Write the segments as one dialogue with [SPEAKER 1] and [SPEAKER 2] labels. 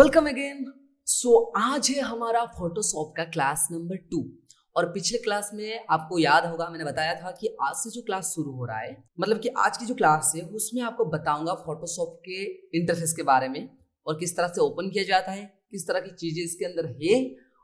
[SPEAKER 1] Welcome again. आज है हमारा फोटोशॉप का क्लास नंबर 2 और पिछले क्लास में आपको याद होगा मैंने बताया था कि आज से जो क्लास शुरू हो रहा है मतलब कि आज की जो क्लास है उसमें आपको बताऊंगा फोटोशॉप के इंटरफेस के बारे में और किस तरह से ओपन किया जाता है, किस तरह की चीजें इसके अंदर है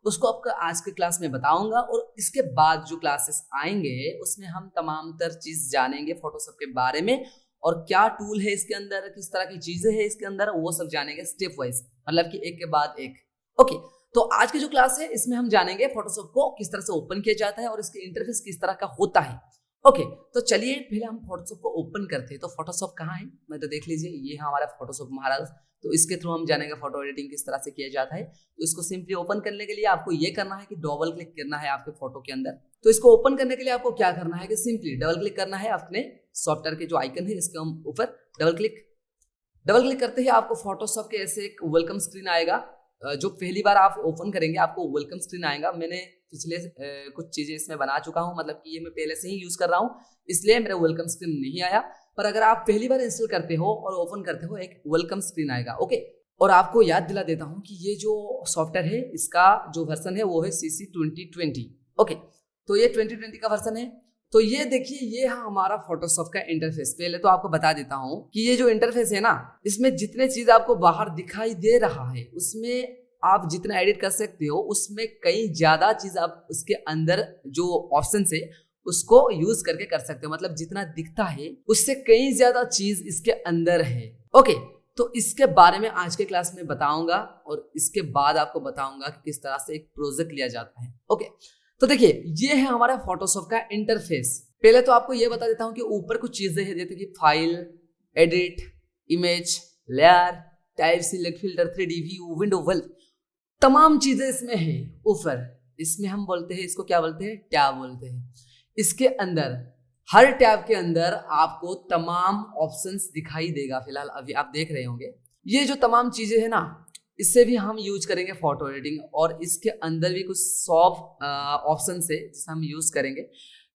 [SPEAKER 1] उसको आपको आज के क्लास में बताऊंगा। और इसके बाद जो क्लासेस आएंगे उसमें हम तमाम तर चीज जानेंगे फोटोशॉप के बारे में और क्या टूल है इसके अंदर, किस तरह की चीजें हैं इसके अंदर, वो सब जानेंगे स्टेप वाइज, मतलब कि एक के बाद एक। ओके, तो आज की जो क्लास है इसमें हम जानेंगे फोटोशॉप को किस तरह से ओपन किया जाता है और इसके इंटरफेस किस तरह का होता है। ओके, तो चलिए पहले हम फोटोशॉप को ओपन करते हैं। तो फोटोशॉप कहाँ है मैं तो देख लीजिए, ये है हमारा फोटोशॉप महाराज। तो इसके थ्रू हम जानेंगे फोटो एडिटिंग किस तरह से किया जाता है। तो इसको सिंपली ओपन करने के लिए आपको ये करना है कि डबल क्लिक करना है आपके फोटो के अंदर। तो इसको ओपन करने के लिए आपको क्या करना है कि सिंपली डबल क्लिक करना है अपने सॉफ्टवेयर के जो आइकन है इसके हम ऊपर डबल क्लिक करते ही आपको फोटोशॉप के ऐसे एक वेलकम स्क्रीन आएगा। जो पहली बार आप ओपन करेंगे आपको वेलकम स्क्रीन आएगा। मैंने पिछले कुछ चीजें इसमें बना चुका हूं, मतलब कि ये मैं पहले से ही यूज कर रहा हूं इसलिए मेरा वेलकम स्क्रीन नहीं आया। पर अगर आप पहली बार इंस्टॉल करते हो और ओपन करते हो एक वेलकम स्क्रीन आएगा। ओके, और आपको याद दिला देता हूं कि ये जो सॉफ्टवेयर है इसका जो वर्जन है वो है CC 2020। ओके, तो ये 2020 का वर्जन है। तो ये देखिए, ये है हमारा फोटोशॉप का इंटरफेस। पहले तो आपको बता देता हूं कि ये जो इंटरफेस है ना, इसमें जितने चीज आपको बाहर दिखाई दे रहा है उसमें आप जितना एडिट कर सकते हो उसमें कई ज्यादा चीज आप उसके अंदर जो ऑप्शन है उसको यूज करके कर सकते हो। मतलब जितना दिखता है उससे कई ज्यादा चीज इसके अंदर है। ओके, तो इसके बारे में आज के क्लास में बताऊंगा और इसके बाद आपको बताऊंगा कि किस तरह से एक प्रोजेक्ट लिया जाता है। ओके, तो देखिए ये है हमारा फोटोशॉप का इंटरफेस। पहले तो आपको ये बता देता हूं कि ऊपर कुछ चीजें हैं जैसे कि file, edit, image, layer, type, select, filter, 3D view, window, valve, तमाम चीजें इसमें है ऊपर। इसमें हम बोलते हैं, इसको क्या बोलते हैं, टैब बोलते हैं। इसके अंदर हर टैब के अंदर आपको तमाम ऑप्शंस दिखाई देगा। फिलहाल अभी आप देख रहे होंगे ये जो तमाम चीजें है ना, इससे भी हम यूज करेंगे फोटो एडिटिंग। और इसके अंदर भी कुछ सॉफ्ट ऑप्शन है जिसे हम यूज करेंगे,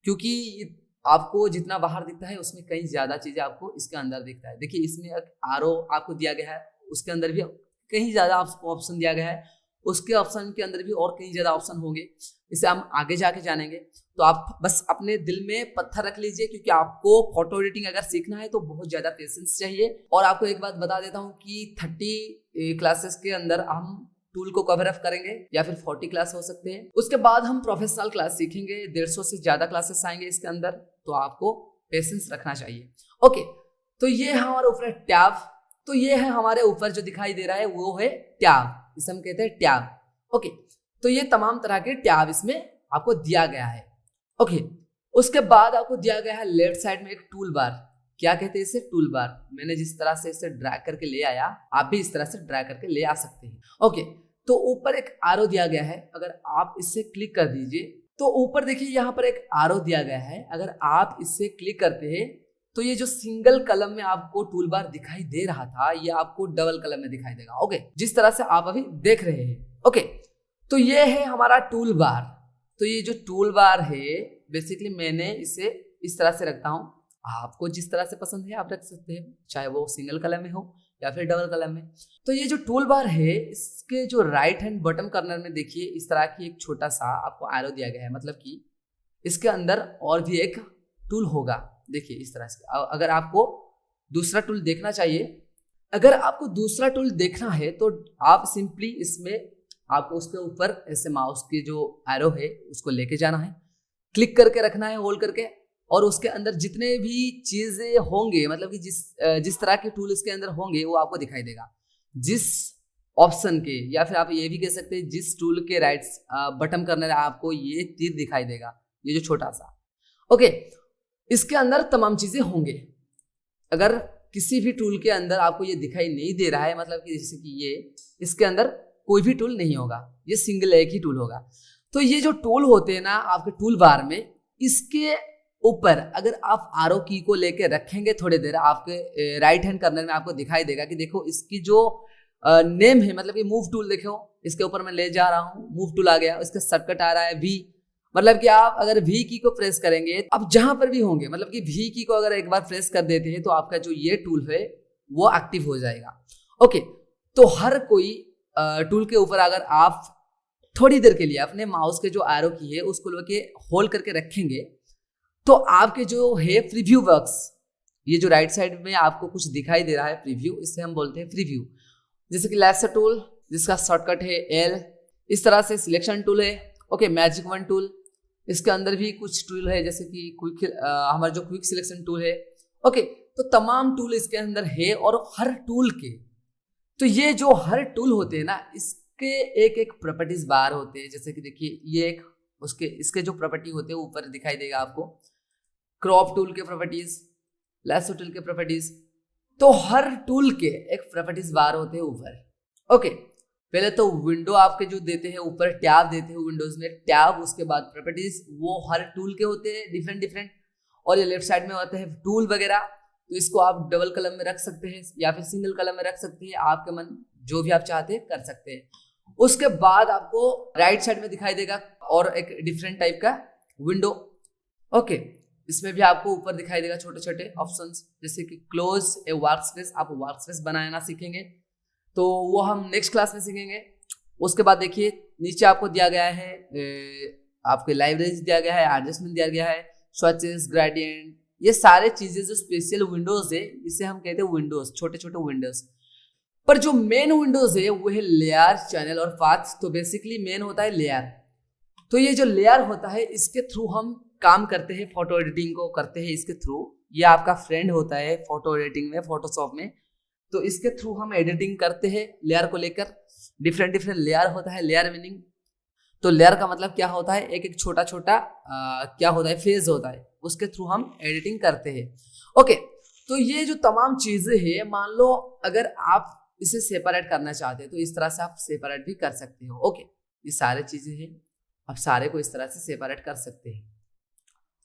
[SPEAKER 1] क्योंकि आपको जितना बाहर दिखता है उसमें कई ज्यादा चीजें आपको इसके अंदर दिखता है। देखिए इसमें एक आरओ आपको दिया गया है, उसके अंदर भी कहीं ज्यादा आपको ऑप्शन दिया गया है, उसके ऑप्शन के अंदर भी और कहीं ज्यादा ऑप्शन होंगे। इसे हम आगे जाके जानेंगे। तो आप बस अपने दिल में पत्थर रख लीजिए, क्योंकि आपको फोटो एडिटिंग अगर सीखना है तो बहुत ज्यादा पेशेंस चाहिए। और आपको एक बात बता देता हूँ कि 30 क्लासेस के अंदर हम टूल को कवर अप करेंगे या फिर 40 क्लास हो सकते हैं। उसके बाद हम प्रोफेशनल क्लास सीखेंगे, 150 से ज्यादा क्लासेस आएंगे इसके अंदर। तो आपको पेशेंस रखना चाहिए। ओके, तो ये है हमारे ऊपर टैब। तो ये है हमारे ऊपर जो दिखाई दे रहा है वो है टैब, इसे हम कहते हैं टैब। ओके, तो ये तमाम तरह के टैब इसमें आपको दिया गया है। ओके, उसके बाद आपको दिया गया है लेफ्ट साइड में एक टूल बार। क्या कहते हैं इसे, टूल बार। मैंने जिस तरह से इसे ड्रैग करके ले आया आप भी इस तरह से ड्रैग करके ले आ सकते हैं। ओके, तो ऊपर एक आरो दिया गया है, अगर आप इससे क्लिक कर दीजिए तो ऊपर देखिए यहाँ पर एक आरो दिया गया है। अगर आप इससे क्लिक करते हैं तो ये जो सिंगल कलम में आपको टूल बार दिखाई दे रहा था ये आपको डबल कलम में दिखाई देगा। ओके, जिस तरह से आप अभी देख रहे हैं। ओके, तो ये है हमारा टूल बार। तो ये जो टूल बार है बेसिकली मैंने इसे इस तरह से रखता हूँ। आपको जिस तरह से पसंद है आप रख सकते हैं, चाहे वो सिंगल कलम में हो या फिर डबल कलम में। तो ये जो टूल बार है इसके जो राइट हैंड बॉटम कॉर्नर में देखिए इस तरह की एक छोटा सा आपको एरो दिया गया है, मतलब कि इसके अंदर और भी एक टूल होगा। देखिए इस तरह से। अगर आपको दूसरा टूल देखना चाहिए, अगर आपको दूसरा टूल देखना है तो आप सिंपली इसमें आपको उसके ऊपर ऐसे माउस की जो एरो है उसको लेके जाना है, क्लिक करके रखना है होल्ड करके, और उसके अंदर जितने भी चीजें होंगे, मतलब कि जिस तरह के टूल इसके अंदर होंगे वो आपको दिखाई देगा। जिस ऑप्शन के, या फिर आप ये भी कह सकते हैं जिस टूल के राइट बटन करने आपको ये तीर दिखाई देगा, ये जो छोटा सा। ओके, इसके अंदर तमाम चीजें होंगे। अगर किसी भी टूल के अंदर आपको ये दिखाई नहीं दे रहा है, मतलब कि जैसे कि ये, इसके अंदर कोई भी टूल नहीं होगा, ये सिंगल एक ही टूल होगा। तो ये जो टूल होते हैं ना आपके टूल बार में, इसके ऊपर अगर आप आरो की को लेके रखेंगे थोड़ी देर, आपके राइट हैंड कॉर्नर में आपको दिखाई देगा कि देखो इसकी जो नेम है, मतलब कि मूव टूल, देखो इसके ऊपर मैं ले जा रहा हूँ, मूव टूल आ गया, इसका शॉर्टकट आ रहा है V। मतलब कि आप अगर V की को प्रेस करेंगे, अब जहां पर भी होंगे, मतलब कि V की को अगर एक बार प्रेस कर देते हैं तो आपका जो ये टूल है वो एक्टिव हो जाएगा। ओके, तो हर कोई टूल के ऊपर अगर आप थोड़ी देर के लिए अपने माउस के जो एरो की है उसको लेके होल्ड करके रखेंगे तो आपके जो है प्रीव्यू वर्क्स, ये जो राइट साइड में आपको कुछ दिखाई दे रहा है प्रीव्यू, इससे हम बोलते हैं प्रीव्यू। जैसे कि लेसर टूल जिसका शॉर्टकट है एल, इस तरह से सिलेक्शन टूल है, ओके, मैजिक वन टूल, इसके अंदर भी कुछ टूल है जैसे कि क्विक, हमारा जो क्विक सिलेक्शन टूल है, ओके। तो तमाम टूल इसके अंदर है और हर टूल के, तो ये जो हर टूल होते हैं ना, इसके एक एक प्रॉपर्टीज बार होते हैं। जैसे कि देखिए ये एक उसके इसके जो प्रॉपर्टी होते हैं ऊपर दिखाई देगा आपको, क्रॉप टूल के प्रॉपर्टीज, लैसो टूल के प्रॉपर्टीज, तो हर टूल के एक प्रॉपर्टीज बार होते हैं ऊपर, ओके। पहले तो विंडो आपके जो देते हैं ऊपर टैब देते हैं विंडोज में टैब, उसके बाद प्रॉपर्टीज, वो हर टूल के होते हैं डिफरेंट डिफरेंट। और ये लेफ्ट साइड में होते हैं टूल वगैरह, तो इसको आप डबल कलम में रख सकते हैं या फिर सिंगल कलम में रख सकते हैं, आपके मन जो भी आप चाहते हैं कर सकते हैं। उसके बाद आपको राइट साइड में दिखाई देगा और एक डिफरेंट टाइप का विंडो, ओके। इसमें भी आपको ऊपर दिखाई देगा छोटे छोटे ऑप्शंस, जैसे कि क्लोज ए वर्कस्पेस, आप वर्कस्पेस बनाना सीखेंगे तो वो हम नेक्स्ट क्लास में सीखेंगे। उसके बाद देखिए नीचे आपको दिया गया है आपके लाइब्रेरी दिया गया है, एडजस्टमेंट दिया गया है, स्विचेस, ग्रेडियंट, ये सारे चीजें जो स्पेशल विंडोज है, इसे हम कहते हैं विंडोज, छोटे छोटे विंडोज। पर जो मेन विंडोज है वो है लेयर, चैनल और पाथ। तो बेसिकली मेन होता है लेयर। तो ये जो लेयर होता है इसके थ्रू हम काम करते हैं, फोटो एडिटिंग को करते हैं इसके थ्रू। ये आपका फ्रेंड होता है फोटो एडिटिंग में, फोटोशॉप में, तो इसके थ्रू हम एडिटिंग करते हैं लेयर को लेकर। डिफरेंट डिफरेंट लेयर होता है, लेयर मीनिंग, तो लेयर का मतलब क्या होता है, एक एक छोटा छोटा क्या होता है, फेज होता है, उसके थ्रू हम एडिटिंग करते हैं, ओके। तो ये जो तमाम चीजें हैं, मान लो अगर आप इसे सेपरेट करना चाहते हैं तो इस तरह से आप सेपरेट भी कर सकते हो, ओके। ये सारे चीजें हैं, आप सारे को इस तरह से सेपरेट कर सकते हैं,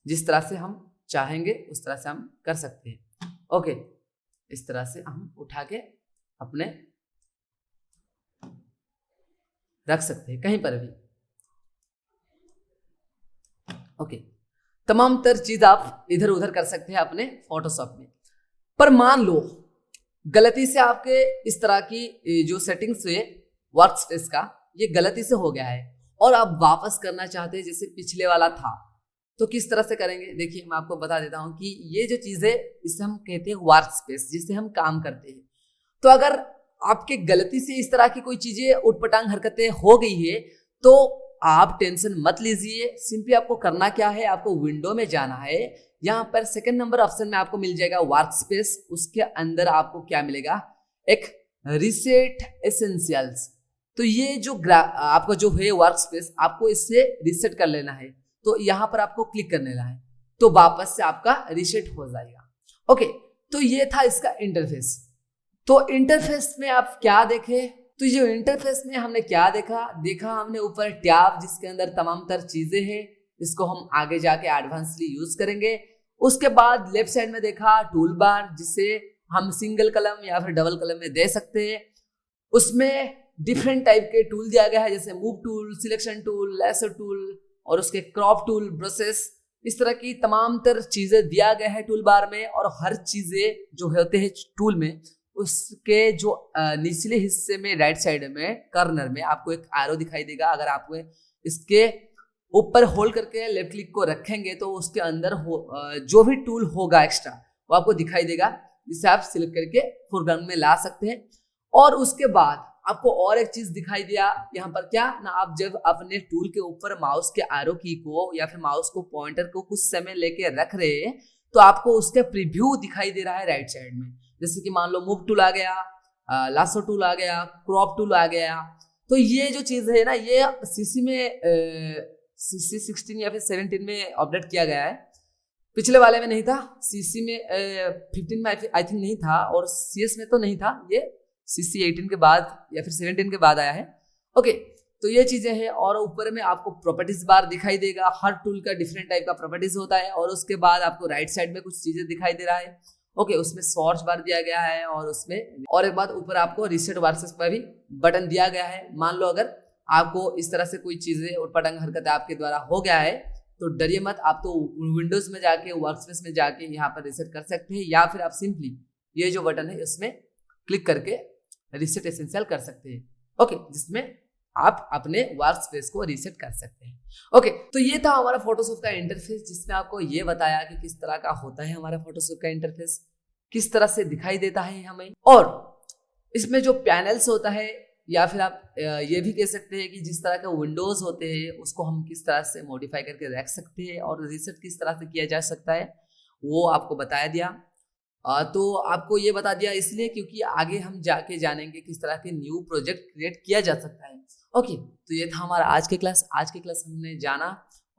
[SPEAKER 1] जिस तरह से हम चाहेंगे उस तरह से हम कर सकते हैं, ओके। इस तरह से हम उठा के अपने रख सकते हैं कहीं पर भी, ओके। तमाम तर चीज आप इधर उधर कर सकते हैं अपने फोटोशॉप में। पर मान लो गलती से आपके इस तरह की जो सेटिंग्स है वर्कस्पेस का, ये गलती से हो गया है और आप वापस करना चाहते हैं जैसे पिछले वाला था, तो किस तरह से करेंगे? देखिए मैं आपको बता देता हूं कि ये जो चीज है इसे हम कहते हैं वर्कस्पेस, जिससे हम काम करते हैं। तो अगर आपके गलती से इस तरह की कोई चीजें उटपटांग हरकतें हो गई है तो आप टेंशन मत लीजिए। सिंपली आपको करना क्या है, आपको विंडो में जाना है, यहाँ पर सेकंड नंबर ऑप्शन में आपको मिल जाएगा वर्कस्पेस। उसके अंदर आपको क्या मिलेगा, एक रीसेट एसेंशियल्स। तो ये जो आपका जो है वर्कस्पेस, आपको इससे रीसेट कर लेना है। तो यहाँ पर आपको क्लिक करने है तो वापस से आपका रीसेट हो जाएगा, ओके। तो ये था इसका इंटरफेस। तो इंटरफेस में आप क्या देखे, तो ये इंटरफेस में हमने क्या देखा हमने ऊपर टैब जिसके अंदर तमाम तर चीजें हैं, इसको हम आगे जाके एडवांसली यूज करेंगे। उसके बाद लेफ्ट साइड में देखा टूल बार, जिसे हम सिंगल कलम या फिर डबल कलम में दे सकते हैं। उसमें डिफरेंट टाइप के टूल दिया गया है, जैसे move tool, selection tool, lasso tool और उसके क्रॉप टूल, ब्रशेस, इस तरह की तमाम तर चीजें दिया गया है टूल बार में। और हर चीजें जो होते हैं टूल में, उसके जो निचले हिस्से में राइट साइड में कॉर्नर में आपको एक एरो दिखाई देगा। अगर आप इसके ऊपर होल्ड करके लेफ्ट क्लिक को रखेंगे तो उसके अंदर जो भी टूल होगा एक्स्ट्रा वो आपको दिखाई देगा, जिसे आप सिलेक्ट करके फोरग्राउंड में ला सकते हैं। और उसके बाद आपको और एक चीज दिखाई दिया यहाँ पर, क्या ना, आप जब अपने टूल के ऊपर माउस के एरो की को या फिर माउस को पॉइंटर को कुछ समय लेके रख रहे हैं तो आपको उसका प्रीव्यू दिखाई दे रहा है राइट साइड में। जैसे कि मान लो मूव टूल आ गया, लासो टूल आ गया, क्रॉप टूल आ गया। तो ये जो चीज है ना, ये सीसी में सीसी 16 या फिर 17 में अपडेट किया गया है, पिछले वाले में नहीं था। सीसी में 15 में आई थिंक नहीं था, और सीएस में तो नहीं था, ये सीसी 18 के बाद या फिर 17 के बाद आया है, ओके। तो ये चीजें हैं। और ऊपर में आपको प्रॉपर्टीज बार दिखाई देगा, हर टूल का डिफरेंट टाइप का प्रॉपर्टीज होता है। और उसके बाद आपको राइट साइड में कुछ चीजें दिखाई दे रहा है, ओके। उसमें सर्च बार दिया गया है, और उसमें और एक बात, ऊपर आपको रीसेट वर्कस्पेस पर भी बटन दिया गया है। मान लो अगर आपको इस तरह से कोई चीजें उटपटांग हरकत आपके द्वारा हो गया है तो डरिए मत, आप तो विंडोज में जाके वर्कस्पेस में जाके यहाँ पर रीसेट कर सकते हैं, या फिर आप सिंपली ये जो बटन है इसमें क्लिक करके रीसेट एसेंशियल कर सकते हैं, ओके, जिसमें आप अपने वर्क स्पेस को रीसेट कर सकते हैं। ओके, तो ये था हमारा फोटोशॉप का इंटरफेस, जिसमें आपको ये बताया कि किस तरह का होता है हमारा फोटोशॉप का इंटरफेस, किस तरह से दिखाई देता है हमें, और इसमें जो पैनल्स होता है, या फिर आप ये भी कह सकते हैं कि जिस तरह के विंडोज होते हैं उसको हम किस तरह से मॉडिफाई करके रख सकते हैं और रीसेट किस तरह से किया जा सकता है, वो आपको बताया दिया। तो आपको ये बता दिया इसलिए क्योंकि आगे हम जाके जानेंगे किस तरह के न्यू प्रोजेक्ट क्रिएट किया जा सकता है। ओके, तो ये था हमारा आज के क्लास। आज के क्लास हमने जाना,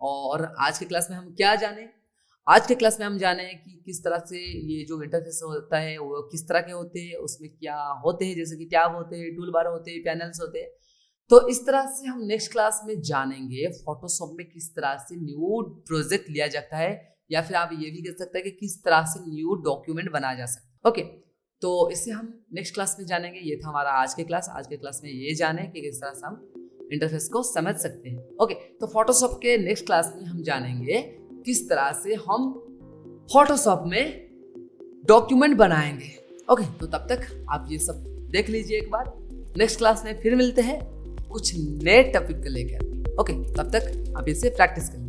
[SPEAKER 1] और आज के क्लास में हम क्या जाने, आज के क्लास में हम जाने कि किस तरह से ये जो इंटरफेस होता है वो किस तरह के होते हैं, उसमें क्या होते हैं, जैसे कि टैब होते हैं, टूल बार होते हैं, पैनल्स होते हैं। तो इस तरह से हम नेक्स्ट क्लास में जानेंगे फोटोशॉप में किस तरह से न्यू प्रोजेक्ट लिया जाता है, या फिर आप ये भी कह सकते हैं कि किस तरह से न्यू डॉक्यूमेंट बनाया जा सकता है। ओके, तो इससे हम नेक्स्ट क्लास में जानेंगे। ये था हमारा आज के क्लास। आज के क्लास में ये जाने कि किस तरह से हम इंटरफेस को समझ सकते हैं। ओके, तो फोटोशॉप के नेक्स्ट क्लास में हम जानेंगे किस तरह से हम फोटोशॉप में डॉक्यूमेंट बनाएंगे। ओके, तो तब तक आप ये सब देख लीजिए एक बार। नेक्स्ट क्लास में फिर मिलते हैं कुछ नए टॉपिक को लेकर। ओके, तब तक आप इसे प्रैक्टिस करें।